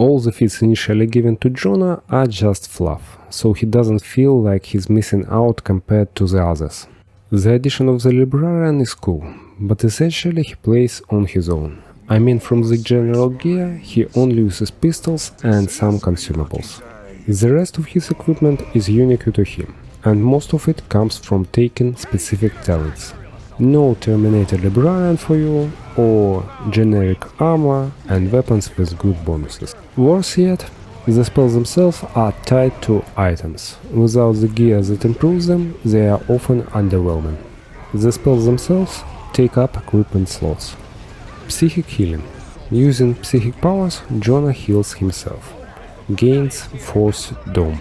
All the feats initially given to Jonah are just fluff, so he doesn't feel like he's missing out compared to the others. The addition of the Librarian is cool, but essentially he plays on his own. I mean, from the general gear, he only uses pistols and some consumables. The rest of his equipment is unique to him, and most of it comes from taking specific talents. No Terminator Librarian for you, or generic armor and weapons with good bonuses. Worse yet, the spells themselves are tied to items. Without the gear that improves them, they are often underwhelming. The spells themselves take up equipment slots. Psychic healing. Using psychic powers, Jonah heals himself. Gains Force Dome.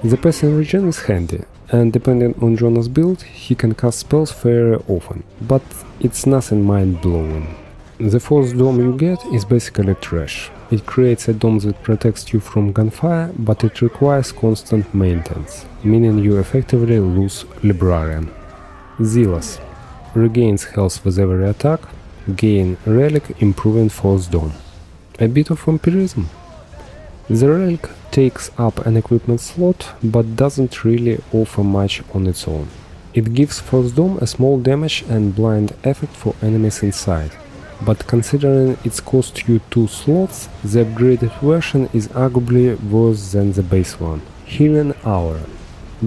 The passive regen is handy, and depending on Jonah's build, he can cast spells fairly often, but it's nothing mind-blowing. The Force Dome you get is basically trash. It creates a dome that protects you from gunfire, but it requires constant maintenance, meaning you effectively lose Librarian. Zealous. Regains health with every attack, gain Relic improving Force Dome. A bit of vampirism. The Relic takes up an equipment slot, but doesn't really offer much on its own. It gives Force Dome a small damage and blind effect for enemies inside, but considering it's cost you 2 slots, the upgraded version is arguably worse than the base one. Healing Aura.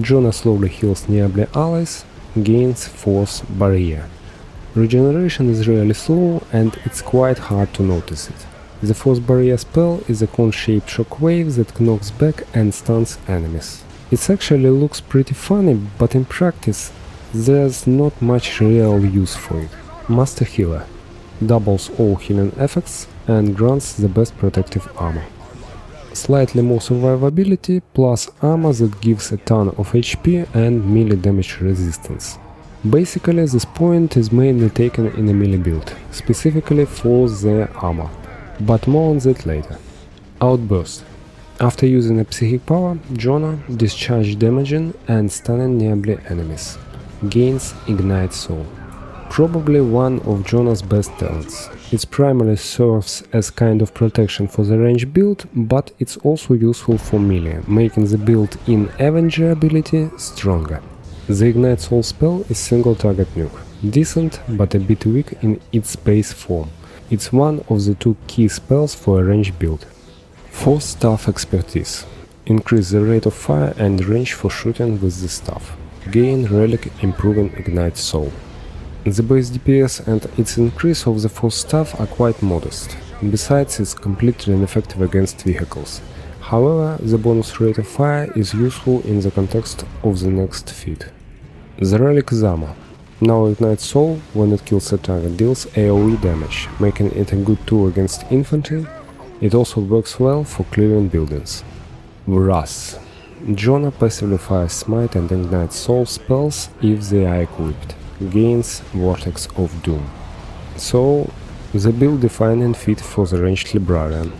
Jonah slowly heals nearby allies, gains Force Barrier. Regeneration is really slow and it's quite hard to notice it. The Force Barrier spell is a cone-shaped shockwave that knocks back and stuns enemies. It actually looks pretty funny, but in practice there's not much real use for it. Master Healer. Doubles all healing effects and grants the best protective armor. Slightly more survivability plus armor that gives a ton of HP and melee damage resistance. Basically, this point is mainly taken in a melee build, specifically for the armor, but more on that later. Outburst. After using a psychic power, Jonah discharges damaging and stunning nearby enemies. Gains Ignite Soul. Probably one of Jonah's best talents. It primarily serves as kind of protection for the range build, but it's also useful for melee, making the built-in Avenger ability stronger. The Ignite Soul spell is single target nuke, decent but a bit weak in its base form. It's one of the 2 key spells for a range build. Force Staff Expertise. Increase the rate of fire and range for shooting with the staff. Gain Relic improving Ignite Soul. The base DPS and its increase of the Force Staff are quite modest. Besides, it's completely ineffective against vehicles. However, the bonus rate of fire is useful in the context of the next feat. The Relic Zama. Now Ignite Soul, when it kills a target, deals AoE damage, making it a good tool against infantry. It also works well for clearing buildings. Wrath. Jonah passively fires Smite and Ignite Soul spells if they are equipped. Gains Vortex of Doom. So, the build-defining feat for the ranged Librarian.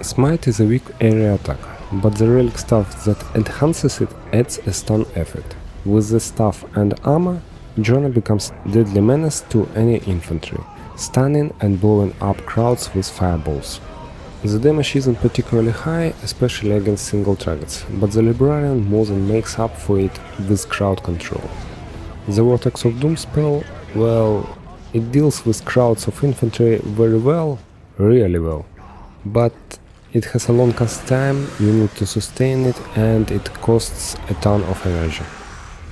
Smite is a weak area attack, but the relic staff that enhances it adds a stun effect. With the staff and armor, Jonah becomes deadly menace to any infantry, stunning and blowing up crowds with fireballs. The damage isn't particularly high, especially against single targets, but the Librarian more than makes up for it with crowd control. The Vortex of Doom spell, well, it deals with crowds of infantry very well, really well, but it has a long cast time, you need to sustain it, and it costs a ton of energy.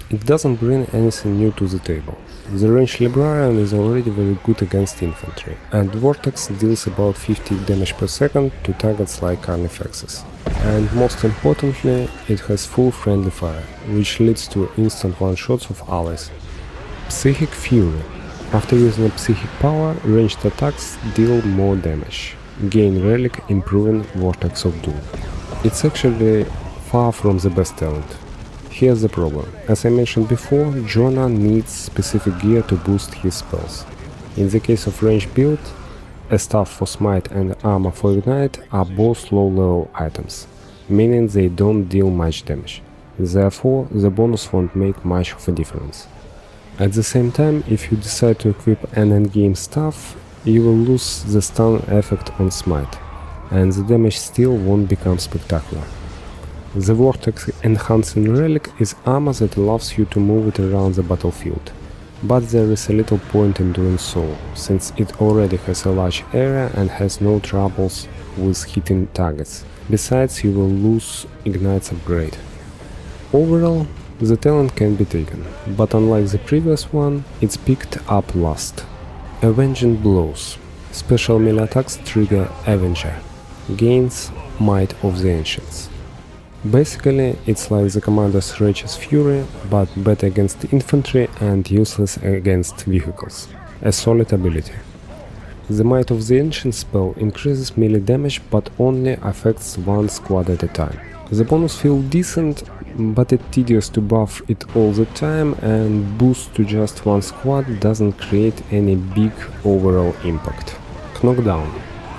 It doesn't bring anything new to the table. The ranged Librarian is already very good against infantry, and Vortex deals about 50 damage per second to targets like Carnifexes. And most importantly, it has full friendly fire, which leads to instant one-shots of allies. Psychic Fury. After using a psychic power, ranged attacks deal more damage. Gain Relic improving Vortex of Doom. It's actually far from the best talent. Here's the problem. As I mentioned before, Jonah needs specific gear to boost his spells. In the case of range build, a staff for Smite and armor for Ignite are both low-level items, meaning they don't deal much damage. Therefore, the bonus won't make much of a difference. At the same time, if you decide to equip an endgame staff, you will lose the stun effect on Smite, and the damage still won't become spectacular. The Vortex Enhancing Relic is armor that allows you to move it around the battlefield, but there is a little point in doing so, since it already has a large area and has no troubles with hitting targets. Besides, you will lose Ignite's upgrade. Overall, the talent can be taken, but unlike the previous one, it's picked up last. Avenging Blows. Special melee attacks trigger Avenger. Gains Might of the Ancients. Basically, it's like the commander's Righteous Fury, but better against infantry and useless against vehicles. A solid ability. The Might of the Ancients spell increases melee damage but only affects one squad at a time. The bonus feels decent, but it's tedious to buff it all the time, and boost to just one squad doesn't create any big overall impact. Knockdown.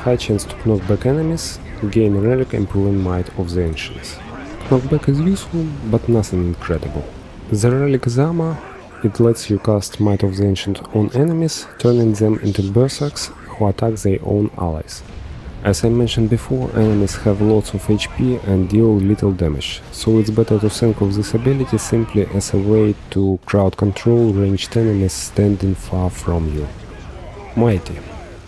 High chance to knock back enemies, gain relic improving Might of the Ancients. Knockback is useful, but nothing incredible. The relic is armor. It lets you cast Might of the Ancient on enemies, turning them into berserks who attack their own allies. As I mentioned before, enemies have lots of HP and deal little damage, so it's better to think of this ability simply as a way to crowd control ranged enemies standing far from you. Mighty.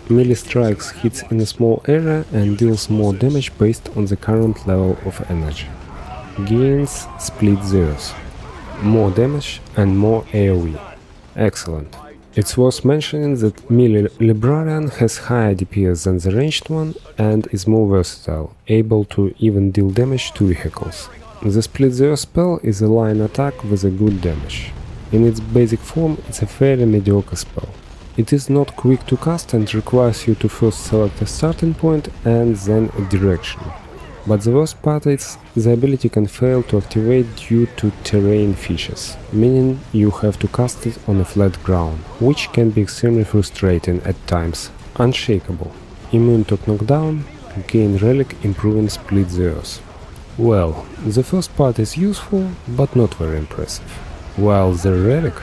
Melee strikes hits in a small area and deals more damage based on the current level of energy. Gains Split Zeros. More damage and more AoE. Excellent. It's worth mentioning that melee Librarian has higher DPS than the ranged one and is more versatile, able to even deal damage to vehicles. The Split Zero spell is a line attack with a good damage. In its basic form, it's a fairly mediocre spell. It is not quick to cast and requires you to first select a starting point and then a direction. But the worst part is, the ability can fail to activate due to terrain features, meaning you have to cast it on a flat ground, which can be extremely frustrating at times. Unshakable. Immune to knockdown, gain relic improving Split Zeros. Well, the first part is useful, but not very impressive. While the relic...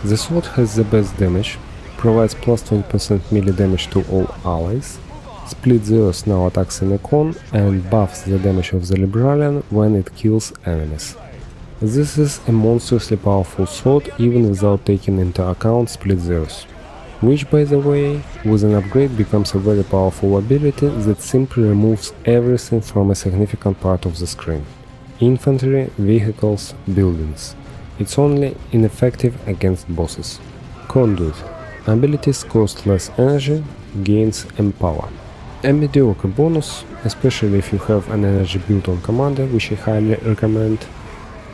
The sword has the best damage, provides plus 20% melee damage to all allies, Split Zeros now attacks in a cone and buffs the damage of the Librarian when it kills enemies. This is a monstrously powerful sword even without taking into account Split Zeros, which by the way, with an upgrade becomes a very powerful ability that simply removes everything from a significant part of the screen. Infantry, vehicles, buildings. It's only ineffective against bosses. Conduit. Abilities cost less energy, gains Empower. A mediocre bonus, especially if you have an energy build on commander, which I highly recommend.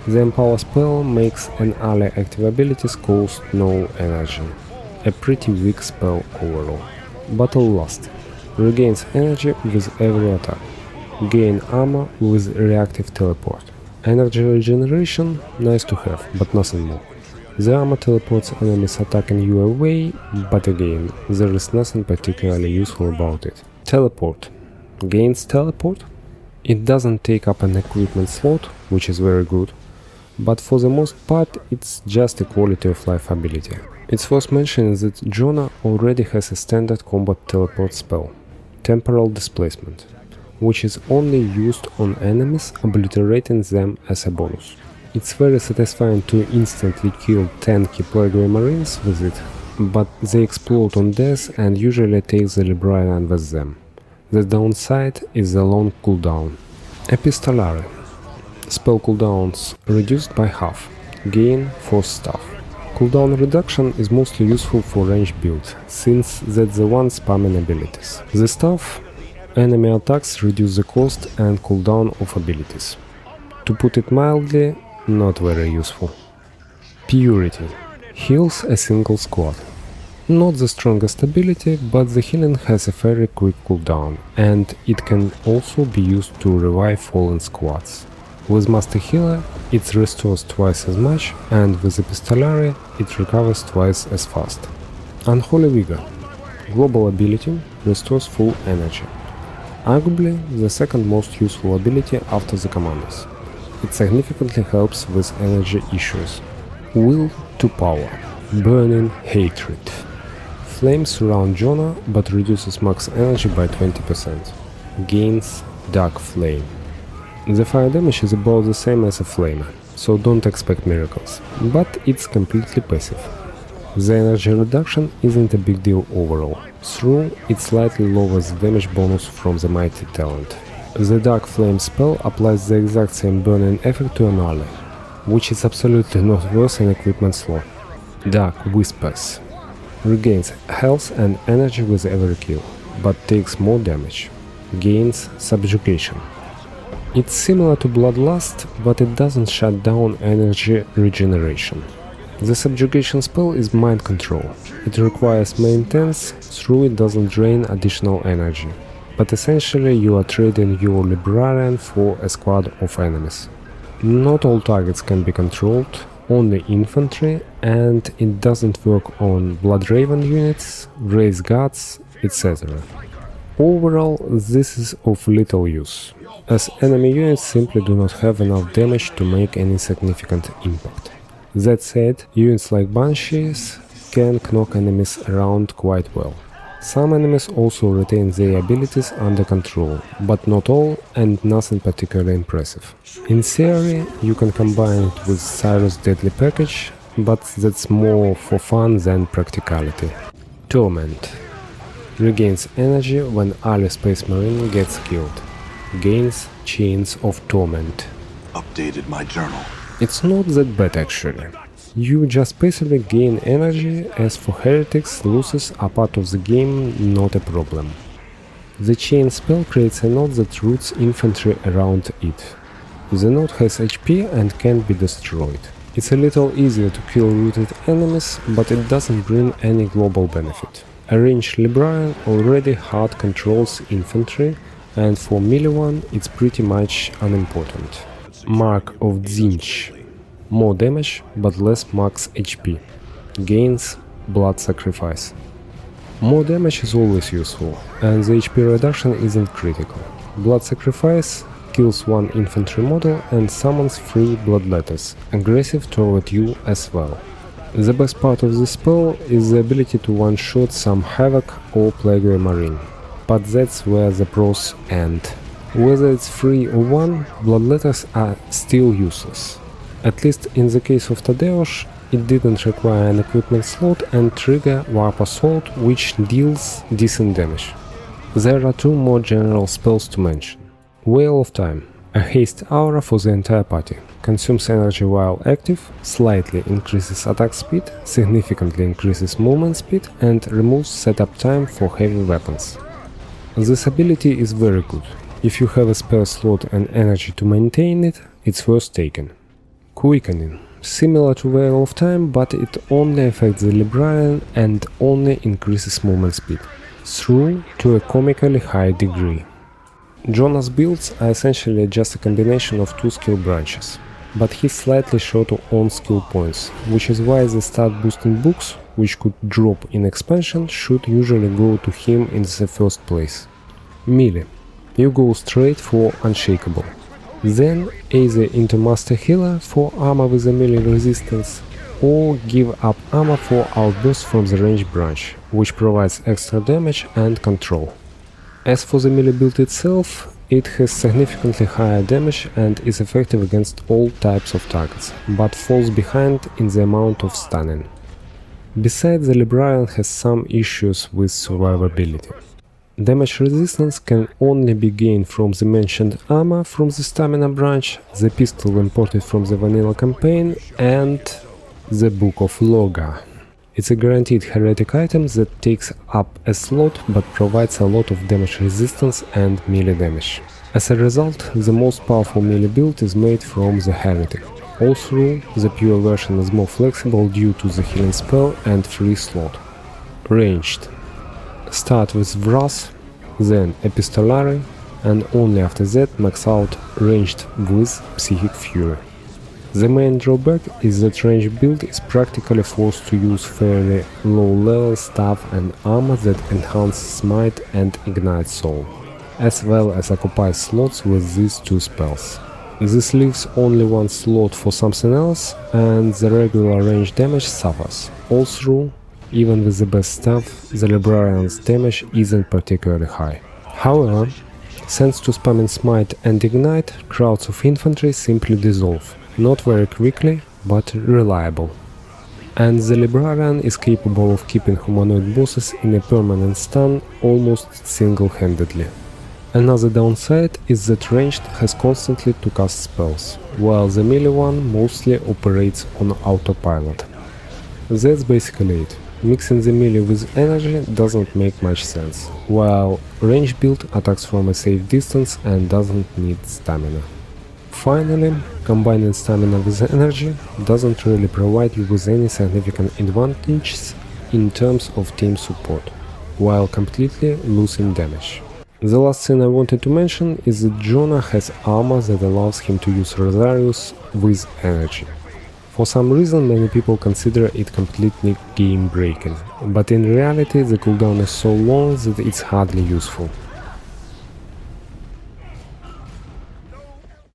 The Empower spell makes an ally active abilities cost no energy. A pretty weak spell overall. Battle Lust. Regains energy with every attack. Gain armor with reactive teleport. Energy regeneration, nice to have, but nothing more. The armor teleports enemies attacking you away, but again, there is nothing particularly useful about it. Teleport. Gains teleport. It doesn't take up an equipment slot, which is very good, but for the most part it's just a quality of life ability. It's worth mentioning that Jonah already has a standard combat teleport spell, Temporal Displacement, which is only used on enemies, obliterating them as a bonus. It's very satisfying to instantly kill tanky Plaguery Marines with it, but they explode on death and usually take the Librarian with them. The downside is the long cooldown. Epistolary. Spell cooldowns reduced by half. Gain Force Staff. Cooldown reduction is mostly useful for range build, since that's the one spamming abilities. The staff, enemy attacks reduce the cost and cooldown of abilities. To put it mildly, not very useful. Purity. Heals a single squad. Not the strongest ability, but the healing has a very quick cooldown, and it can also be used to revive fallen squads. With Master Healer, it restores twice as much, and with Epistolary, it recovers twice as fast. Unholy Vigor. Global ability, restores full energy. Arguably the second most useful ability after the commanders. It significantly helps with energy issues. Will to Power. Burning Hatred. Flames surround Jonah, but reduces max energy by 20%. gains Dark Flame. The fire damage is about the same as a flamer, so don't expect miracles, but it's completely passive. The energy reduction isn't a big deal overall, though it slightly lowers the damage bonus from the mighty talent. The Dark Flame spell applies the exact same burning effect to an ally, which is absolutely not worth an equipment slot. Dark Whispers regains health and energy with every kill, but takes more damage. Gains Subjugation. It's similar to Bloodlust, but it doesn't shut down energy regeneration. The Subjugation spell is mind control. It requires maintenance, though it doesn't drain additional energy. But essentially you are trading your Librarian for a squad of enemies. Not all targets can be controlled, only infantry, and it doesn't work on Bloodraven units, Race Guards, etc. Overall, this is of little use, as enemy units simply do not have enough damage to make any significant impact. That said, units like Banshees can knock enemies around quite well. Some enemies also retain their abilities under control, but not all, and nothing particularly impressive. In theory, you can combine it with Cyrus' Deadly Package, but that's more for fun than practicality. Torment regains energy when ally Space Marine gets killed. Gains Chains of Torment. Updated my journal. It's not that bad actually. You just passively gain energy, as for heretics, losses are part of the game, not a problem. The chain spell creates a node that roots infantry around it. The node has HP and can be destroyed. It's a little easier to kill rooted enemies, but it doesn't bring any global benefit. A ranged Librarian already hard controls infantry, and for melee one it's pretty much unimportant. Mark of Tzeentch. More damage, but less max HP. Gains Blood Sacrifice. More damage is always useful, and the HP reduction isn't critical. Blood Sacrifice kills one infantry model and summons 3 Bloodletters, aggressive toward you as well. The best part of this spell is the ability to one-shot some Havoc or Plague Marine, but that's where the pros end. Whether it's 3 or 1, Bloodletters are still useless. At least in the case of Tadeusz, it didn't require an equipment slot and trigger Warp Assault, which deals decent damage. There are 2 more general spells to mention. Wheel of Time, a haste aura for the entire party, consumes energy while active, slightly increases attack speed, significantly increases movement speed, and removes setup time for heavy weapons. This ability is very good. If you have a spare slot and energy to maintain it, it's worth taking. Quickening, similar to Wheel of Time, but it only affects the Librarian and only increases movement speed, through to a comically high degree. Jonah's builds are essentially just a combination of 2 skill branches, but he's slightly short on skill points, which is why the stat boosting books, which could drop in expansion, should usually go to him in the first place. Melee. You go straight for Unshakable. Then either into Master Healer for armor with a melee resistance, or give up armor for Outburst from the range branch, which provides extra damage and control. As for the melee build itself, it has significantly higher damage and is effective against all types of targets, but falls behind in the amount of stunning. Besides, the Librarian has some issues with survivability. Damage resistance can only be gained from the mentioned armor from the stamina branch, the pistol imported from the vanilla campaign, and the Book of Loga. It's a guaranteed heretic item that takes up a slot but provides a lot of damage resistance and melee damage. As a result, the most powerful melee build is made from the heretic. Also, the pure version is more flexible due to the healing spell and free slot. Ranged. Start with Wrath, then Epistolary, and only after that max out ranged with Psychic Fury. The main drawback is that ranged build is practically forced to use fairly low level stuff and armor that enhance Smite and Ignite Soul, as well as occupies slots with these 2 spells. This leaves only 1 slot for something else, and the regular range damage suffers. Also, even with the best stuff, the Librarian's damage isn't particularly high. However, Thanks to spamming Smite and Ignite, crowds of infantry simply dissolve, not very quickly, but reliable. And the Librarian is capable of keeping humanoid bosses in a permanent stun almost single-handedly. Another downside is that ranged has constantly to cast spells, while the melee one mostly operates on autopilot. That's basically it. Mixing the melee with energy doesn't make much sense, while range build attacks from a safe distance and doesn't need stamina. Finally, combining stamina with energy doesn't really provide you with any significant advantages in terms of team support, while completely losing damage. The last thing I wanted to mention is that Jonah has armor that allows him to use Rosarius with energy. For some reason many people consider it completely game breaking, but in reality the cooldown is so long that it's hardly useful.